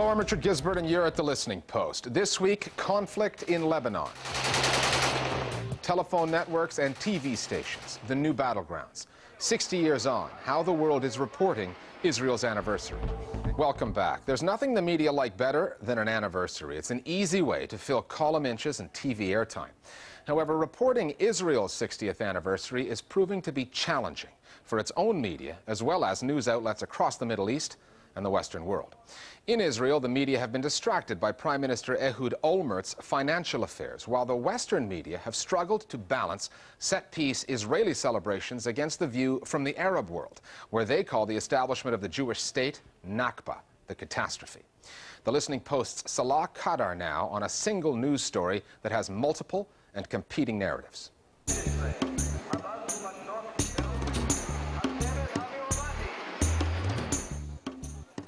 Hello, I'm Richard Gizbert, and you're at The Listening Post. This week, conflict in Lebanon. Telephone networks and TV stations, the new battlegrounds. 60 years on, how the world is reporting Israel's anniversary. Welcome back. There's nothing the media like better than an anniversary. It's an easy way to fill column inches and TV airtime. However, reporting Israel's 60th anniversary is proving to be challenging for its own media, as well as news outlets across the Middle East and the Western world. In Israel, the media have been distracted by Prime Minister Ehud Olmert's financial affairs, while the Western media have struggled to balance set-piece Israeli celebrations against the view from the Arab world, where they call the establishment of the Jewish state Nakba, the catastrophe. The Listening Post's Salah Qadar now on a single news story that has multiple and competing narratives.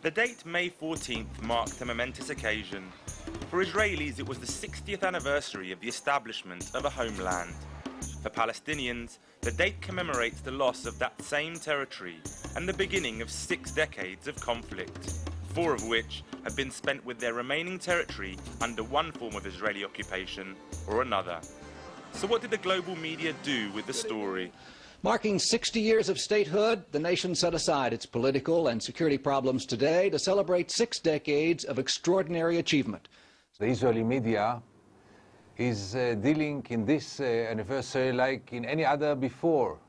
The date May 14th marked a momentous occasion. For Israelis, it was the 60th anniversary of the establishment of a homeland. For Palestinians, the date commemorates the loss of that same territory and the beginning of 6 decades of conflict, 4 of which have been spent with their remaining territory under one form of Israeli occupation or another. So what did the global media do with the story? Marking 60 years of statehood, the nation set aside its political and security problems today to celebrate 6 decades of extraordinary achievement. The Israeli media is dealing in this anniversary like in any other before.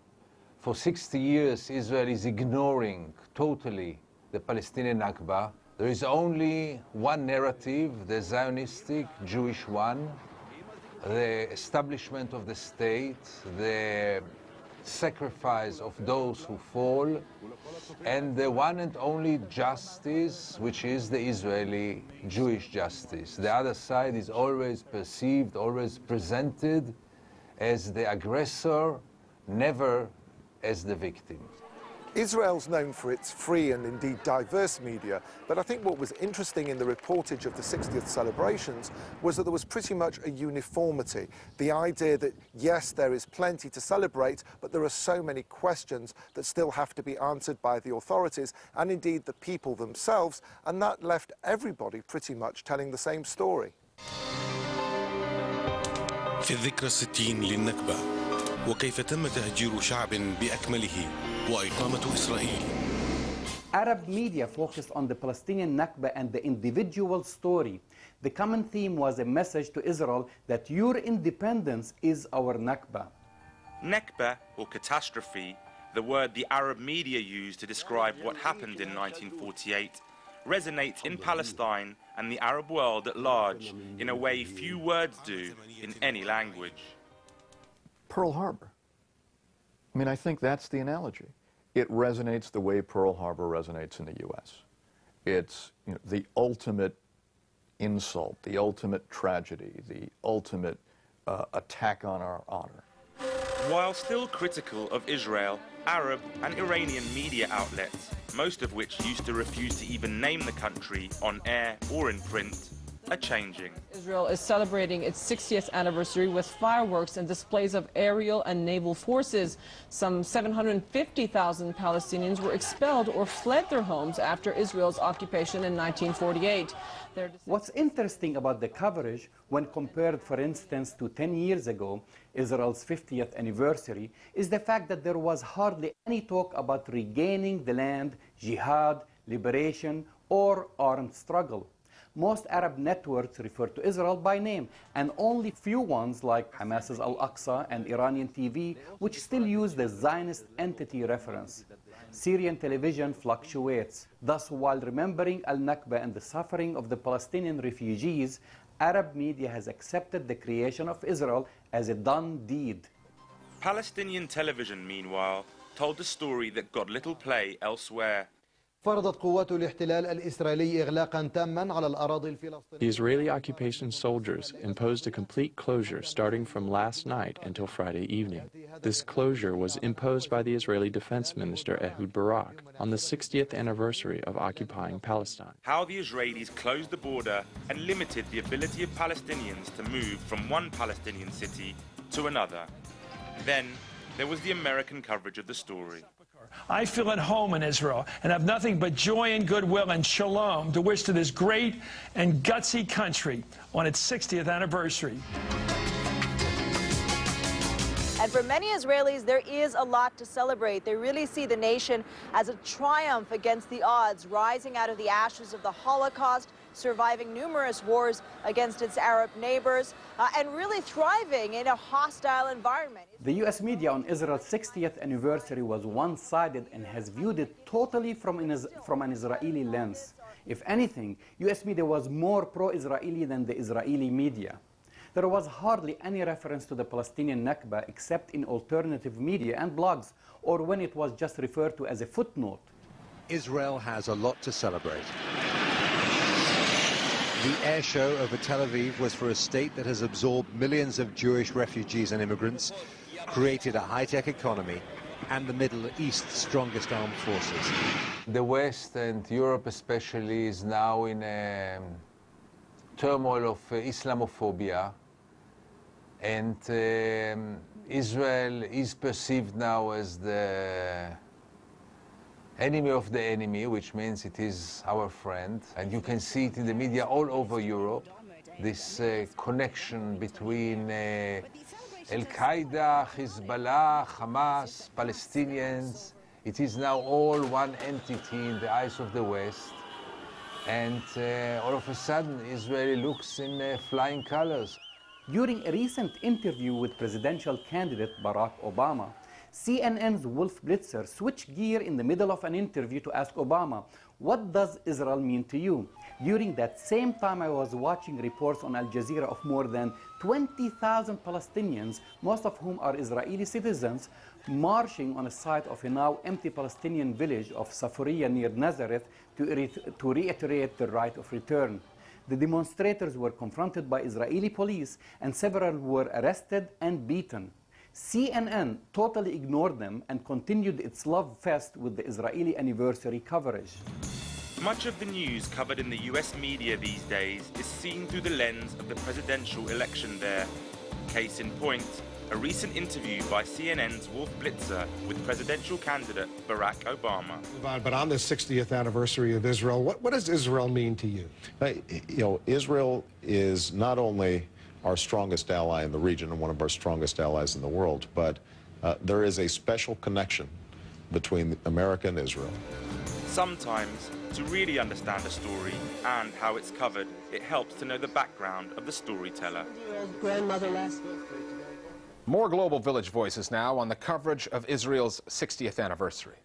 For 60 years, Israel is ignoring totally the Palestinian Nakba. There is only one narrative, the Zionistic Jewish one, the establishment of the state, the sacrifice of those who fall, and the one and only justice, which is the Israeli Jewish justice. The other side is always perceived, always presented as the aggressor, never as the victim. Israel's known for its free and indeed diverse media, but I think what was interesting in the reportage of the 60th celebrations was that there was pretty much a uniformity. The idea that, yes, there is plenty to celebrate, but there are so many questions that still have to be answered by the authorities and indeed the people themselves, and that left everybody pretty much telling the same story. في الذكرى 60 للنكبة وكيف تم تهجير شعب بأكمله وإقامة إسرائيل. Arab media focused on the Palestinian Nakba and the individual story. The common theme was a message to Israel that your independence is our Nakba. Nakba, or catastrophe, the word the Arab media used to describe what happened in 1948, resonates in Palestine and the Arab world at large in a way few words do in any language. Pearl Harbor. I mean, I think that's the analogy. It resonates the way Pearl Harbor resonates in the U.S. It's, you know, the ultimate insult, the ultimate tragedy, the ultimate attack on our honor. While still critical of Israel, Arab and Iranian media outlets, most of which used to refuse to even name the country on air or in print, are changing. Israel is celebrating its 60th anniversary with fireworks and displays of aerial and naval forces. Some 750,000 Palestinians were expelled or fled their homes after Israel's occupation in 1948. What's interesting about the coverage, when compared, for instance, to 10 years ago, Israel's 50th anniversary, is the fact that there was hardly any talk about regaining the land, jihad, liberation, or armed struggle. Most Arab networks refer to Israel by name, and only few ones like Hamas's Al-Aqsa and Iranian TV, which still use the Zionist entity reference. Syrian television fluctuates. Thus, while remembering Al-Nakba and the suffering of the Palestinian refugees, Arab media has accepted the creation of Israel as a done deed. Palestinian television, meanwhile, told a story that got little play elsewhere. فرضت قوات الاحتلال الإسرائيلي إغلاقاً تاماً على الأراضي الفلسطينية. The Israeli occupation soldiers imposed a complete closure starting from last night until Friday evening. This closure was imposed by the Israeli Defense Minister Ehud Barak on the 60th anniversary of occupying Palestine. How the Israelis closed the border and limited the ability of Palestinians to move from one Palestinian city to another. Then there was the American coverage of the story. I feel at home in Israel and have nothing but joy and goodwill and shalom to wish to this great and gutsy country on its 60th anniversary. And for many Israelis, there is a lot to celebrate. They really see the nation as a triumph against the odds, rising out of the ashes of the Holocaust, surviving numerous wars against its Arab neighbors, and really thriving in a hostile environment. The U.S. media on Israel's 60th anniversary was one-sided and has viewed it totally from an Israeli lens. If anything, U.S. media was more pro-Israeli than the Israeli media. There was hardly any reference to the Palestinian Nakba except in alternative media and blogs, or when it was just referred to as a footnote. Israel has a lot to celebrate. The air show over Tel Aviv was for a state that has absorbed millions of Jewish refugees and immigrants, created a high-tech economy, and the Middle East's strongest armed forces. The West and Europe especially is now in a turmoil of Islamophobia, and Israel is perceived now as the enemy of the enemy, which means it is our friend. And you can see it in the media all over Europe, this connection between Al-Qaeda, Hezbollah, Hamas, Palestinians. It is now all one entity in the eyes of the West. And all of a sudden, Israel looks in flying colors. During a recent interview with presidential candidate Barack Obama, CNN's Wolf Blitzer switched gear in the middle of an interview to ask Obama, "What does Israel mean to you?" During that same time, I was watching reports on Al Jazeera of more than 20,000 Palestinians, most of whom are Israeli citizens, marching on the site of a now empty Palestinian village of Safuriya near Nazareth to reiterate the right of return. The demonstrators were confronted by Israeli police and several were arrested and beaten. CNN totally ignored them and continued its love fest with the Israeli anniversary coverage. Much of the news covered in the US media these days is seen through the lens of the presidential election there. Case in point, a recent interview by CNN's Wolf Blitzer with presidential candidate Barack Obama. But on the 60th anniversary of Israel, what does Israel mean to you? Israel is not only our strongest ally in the region and one of our strongest allies in the world, but there is a special connection between America and Israel. Sometimes, to really understand a story and how it's covered, it helps to know the background of the storyteller. Grandmother last. More Global Village Voices now on the coverage of Israel's 60th anniversary.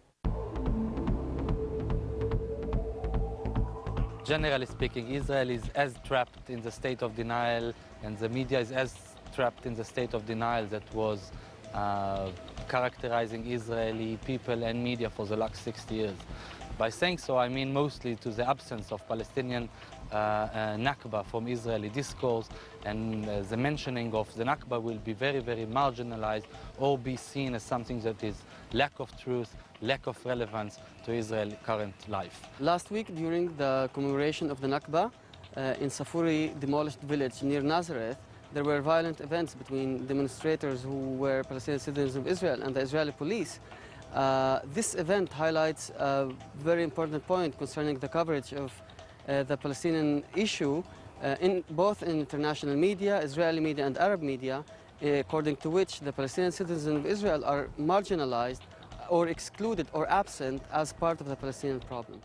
Generally speaking, Israel is as trapped in the state of denial, and the media is as trapped in the state of denial that was characterizing Israeli people and media for the last 60 years. By saying so, I mean mostly to the absence of Palestinian Nakba from Israeli discourse, and the mentioning of the Nakba will be very, very marginalized or be seen as something that is lack of truth, lack of relevance to Israel's current life. Last week, during the commemoration of the Nakba in Safuri demolished village near Nazareth, there were violent events between demonstrators who were Palestinian citizens of Israel and the Israeli police. This event highlights a very important point concerning the coverage of the Palestinian issue both in international media, Israeli media and Arab media, according to which the Palestinian citizens of Israel are marginalized or excluded or absent as part of the Palestinian problem.